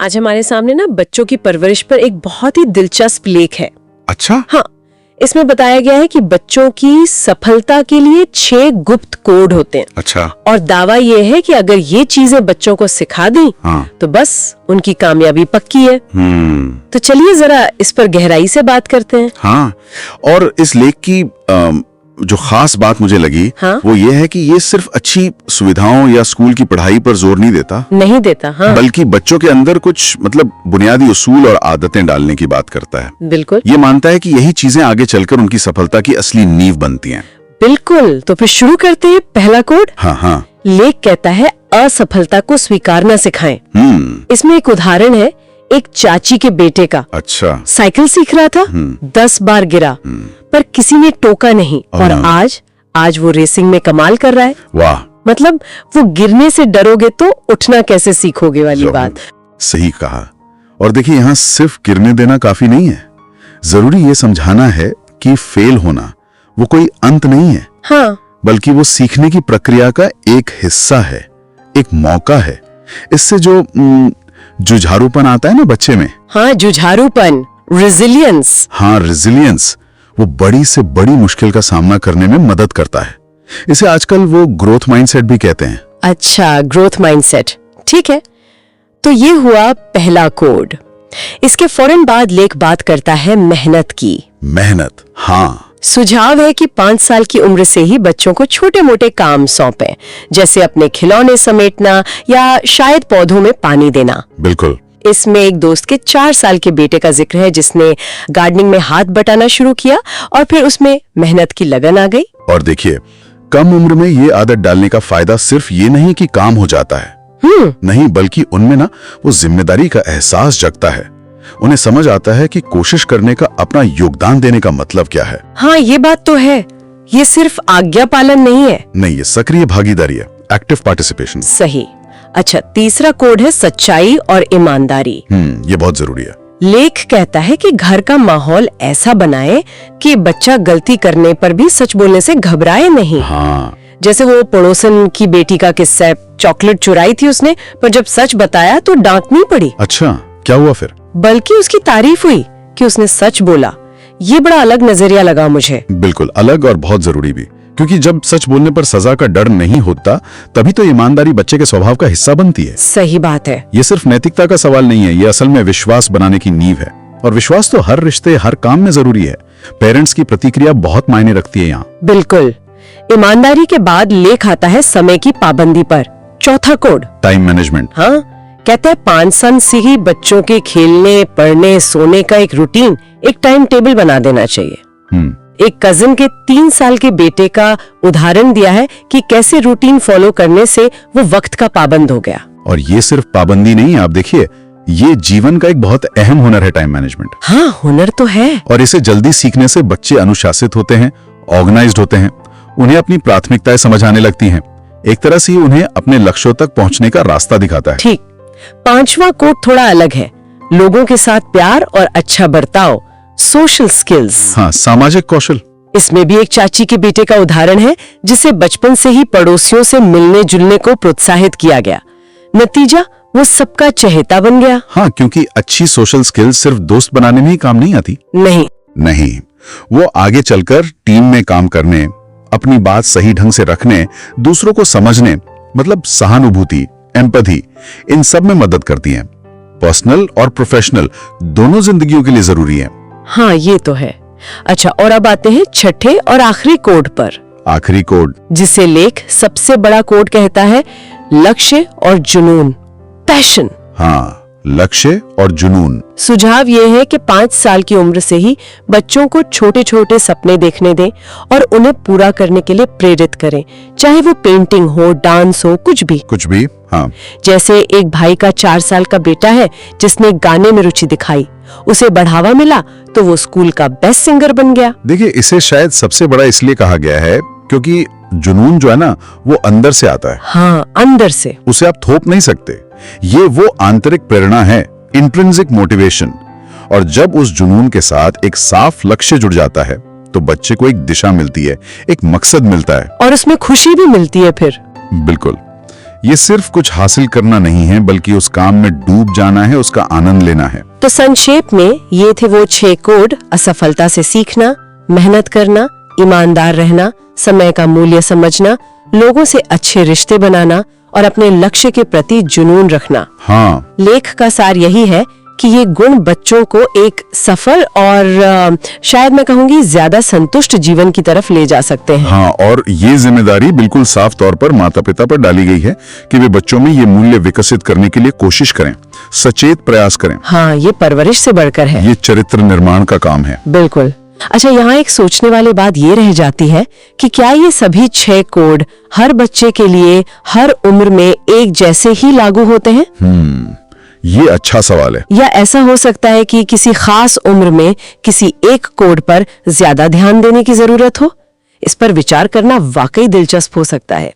आज हमारे सामने ना बच्चों की परवरिश पर एक बहुत ही दिलचस्प लेख है। अच्छा। हाँ, इसमें बताया गया है कि बच्चों की सफलता के लिए 6 गुप्त कोड होते हैं। अच्छा। और दावा ये है कि अगर ये चीजें बच्चों को सिखा दी तो बस उनकी कामयाबी पक्की है। तो चलिए जरा इस पर गहराई से बात करते हैं। हाँ, और इस लेख की जो खास बात मुझे लगी वो ये है कि ये सिर्फ अच्छी सुविधाओं या स्कूल की पढ़ाई पर जोर नहीं देता, हाँ। बल्कि बच्चों के अंदर कुछ मतलब बुनियादी उसूल और आदतें डालने की बात करता है। बिल्कुल। ये मानता है कि यही चीजें आगे चलकर उनकी सफलता की असली नींव बनती हैं। बिल्कुल। तो फिर शुरू करते हैं पहला कोड। हाँ। लेख कहता है असफलता को स्वीकारना सिखाएं। इसमें एक उदाहरण है, एक चाची के बेटे का। अच्छा। साइकिल सीख रहा था, 10 बार गिरा, पर किसी ने टोका नहीं, और आज वो रेसिंग में कमाल कर रहा है। वाह। मतलब वो गिरने से डरोगे तो उठना कैसे सीखोगे वाली बात। सही कहा। और देखिए, यहाँ सिर्फ गिरने देना काफी नहीं है, जरूरी ये समझाना है कि फेल होना वो कोई अंत नहीं है। हाँ। बल्कि वो सीखने की प्रक्रिया का एक हिस्सा है, एक मौका है। इससे जो जुझारूपन आता है ना बच्चे में। हाँ, जुझारूपन, रेजिलियंस। हाँ, रेजिलियंस, वो बड़ी से बड़ी मुश्किल का सामना करने में मदद करता है। इसे आजकल वो ग्रोथ माइंडसेट भी कहते हैं। अच्छा, ग्रोथ माइंडसेट, ठीक है। तो ये हुआ पहला कोड। इसके फौरन बाद लेख बात करता है मेहनत की। मेहनत, हाँ। सुझाव है कि 5 साल की उम्र से ही बच्चों को छोटे मोटे काम सौंपें, जैसे अपने खिलौने समेटना या शायद पौधों में पानी देना। बिल्कुल। इसमें एक दोस्त के 4 साल के बेटे का जिक्र है जिसने गार्डनिंग में हाथ बटाना शुरू किया और फिर उसमें मेहनत की लगन आ गई। और देखिए, कम उम्र में ये आदत डालने का फायदा सिर्फ ये नहीं कि काम हो जाता है, नहीं, बल्कि उनमें ना वो जिम्मेदारी का एहसास जगता है। उन्हें समझ आता है कि कोशिश करने का, अपना योगदान देने का मतलब क्या है। हाँ, ये बात तो है। ये सिर्फ आज्ञा पालन नहीं है। नहीं, ये सक्रिय भागीदारी है, एक्टिव पार्टिसिपेशन। सही। अच्छा, तीसरा कोड है सच्चाई और ईमानदारी। ये बहुत जरूरी है। लेख कहता है कि घर का माहौल ऐसा बनाए कि बच्चा गलती करने पर भी सच बोलने से घबराए नहीं। हाँ। जैसे वो पड़ोसन की बेटी का किस्सा, चॉकलेट चुराई थी उसने, पर जब सच बताया तो डांटनी पड़ी। अच्छा, क्या हुआ फिर? बल्कि उसकी तारीफ हुई कि उसने सच बोला। ये बड़ा अलग नजरिया लगा मुझे। बिल्कुल अलग और बहुत जरूरी भी, क्योंकि जब सच बोलने पर सजा का डर नहीं होता तभी तो ईमानदारी बच्चे के स्वभाव का हिस्सा बनती है। सही बात है। ये सिर्फ नैतिकता का सवाल नहीं है, ये असल में विश्वास बनाने की नींव है। और विश्वास तो हर रिश्ते, हर काम में जरूरी है। पेरेंट्स की प्रतिक्रिया बहुत मायने रखती है यहाँ। बिल्कुल। ईमानदारी के बाद लेख आता है समय की पाबंदी पर। चौथा कोड, टाइम मैनेजमेंट। हाँ, कहता है 5 साल से ही बच्चों के खेलने, पढ़ने, सोने का एक रूटीन, एक टाइम टेबल बना देना चाहिए। एक कजिन के 3 साल के बेटे का उदाहरण दिया है कि कैसे रूटीन फॉलो करने से वो वक्त का पाबंद हो गया। और ये सिर्फ पाबंदी नहीं, आप देखिए, ये जीवन का एक बहुत अहम हुनर है, टाइम मैनेजमेंट। हाँ, हुनर तो है। और इसे जल्दी सीखने से बच्चे अनुशासित होते हैं, ऑर्गेनाइज्ड होते हैं, उन्हें अपनी प्राथमिकताएं समझ आने लगती हैं। एक तरह से उन्हें अपने लक्ष्यों तक पहुंचने का रास्ता दिखाता है। ठीक। 5वां कोड थोड़ा अलग है, लोगों के साथ प्यार और अच्छा बर्ताव, सोशल स्किल्स। हाँ, सामाजिक कौशल। इसमें भी एक चाची के बेटे का उदाहरण है जिसे बचपन से ही पड़ोसियों से मिलने जुलने को प्रोत्साहित किया गया। नतीजा, वो सबका चहेता बन गया। हाँ, क्योंकि अच्छी सोशल स्किल्स सिर्फ दोस्त बनाने में ही काम नहीं आती। नहीं, वो आगे चलकर टीम में काम करने, अपनी बात सही ढंग से रखने, दूसरों को समझने, मतलब सहानुभूति, एम्पैथी, इन सब में मदद करती हैं। पर्सनल और प्रोफेशनल दोनों जिंदगियों के लिए जरूरी है। हाँ, ये तो है। अच्छा, और अब आते हैं छठे और आखिरी कोड पर। आखिरी कोड, जिसे लेख सबसे बड़ा कोड कहता है, लक्ष्य और जुनून, पैशन। हाँ, लक्ष्य और जुनून। सुझाव ये है कि 5 साल की उम्र से ही बच्चों को छोटे छोटे सपने देखने दें और उन्हें पूरा करने के लिए प्रेरित करें, चाहे वो पेंटिंग हो, डांस हो, कुछ भी। हाँ। जैसे एक भाई का 4 साल का बेटा है जिसने गाने में रुचि दिखाई, उसे बढ़ावा मिला तो वो स्कूल का बेस्ट सिंगर बन गया। देखिए, इसे शायद सबसे बड़ा इसलिए कहा गया है क्योंकि जुनून जो है ना, वो अंदर से आता है। हाँ, अंदर से। उसे आप थोप नहीं सकते। ये वो आंतरिक प्रेरणा है, इंट्रिंसिक मोटिवेशन। और जब उस जुनून के साथ एक साफ लक्ष्य जुड़ जाता है तो बच्चे को एक दिशा मिलती है, एक मकसद मिलता है, और उसमें खुशी भी मिलती है फिर। बिल्कुल। ये सिर्फ कुछ हासिल करना नहीं है, बल्कि उस काम में डूब जाना है, उसका आनंद लेना है। तो संक्षेप में ये थे वो 6 कोड: असफलता से सीखना, मेहनत करना, ईमानदार रहना, समय का मूल्य समझना, लोगों से अच्छे रिश्ते बनाना और अपने लक्ष्य के प्रति जुनून रखना। हाँ, लेख का सार यही है कि ये गुण बच्चों को एक सफल और शायद मैं कहूंगी ज्यादा संतुष्ट जीवन की तरफ ले जा सकते हैं। हाँ, और ये जिम्मेदारी बिल्कुल साफ तौर पर माता पिता पर डाली गई है कि वे बच्चों में ये मूल्य विकसित करने के लिए कोशिश करें, सचेत प्रयास करें। हाँ, ये परवरिश से बढ़कर है, ये चरित्र निर्माण का काम है। बिल्कुल। अच्छा, यहाँ एक सोचने वाली बात ये रह जाती है कि क्या ये सभी 6 कोड हर बच्चे के लिए हर उम्र में एक जैसे ही लागू होते हैं? ये अच्छा सवाल है। या ऐसा हो सकता है कि किसी खास उम्र में किसी एक कोड पर ज्यादा ध्यान देने की जरूरत हो? इस पर विचार करना वाकई दिलचस्प हो सकता है।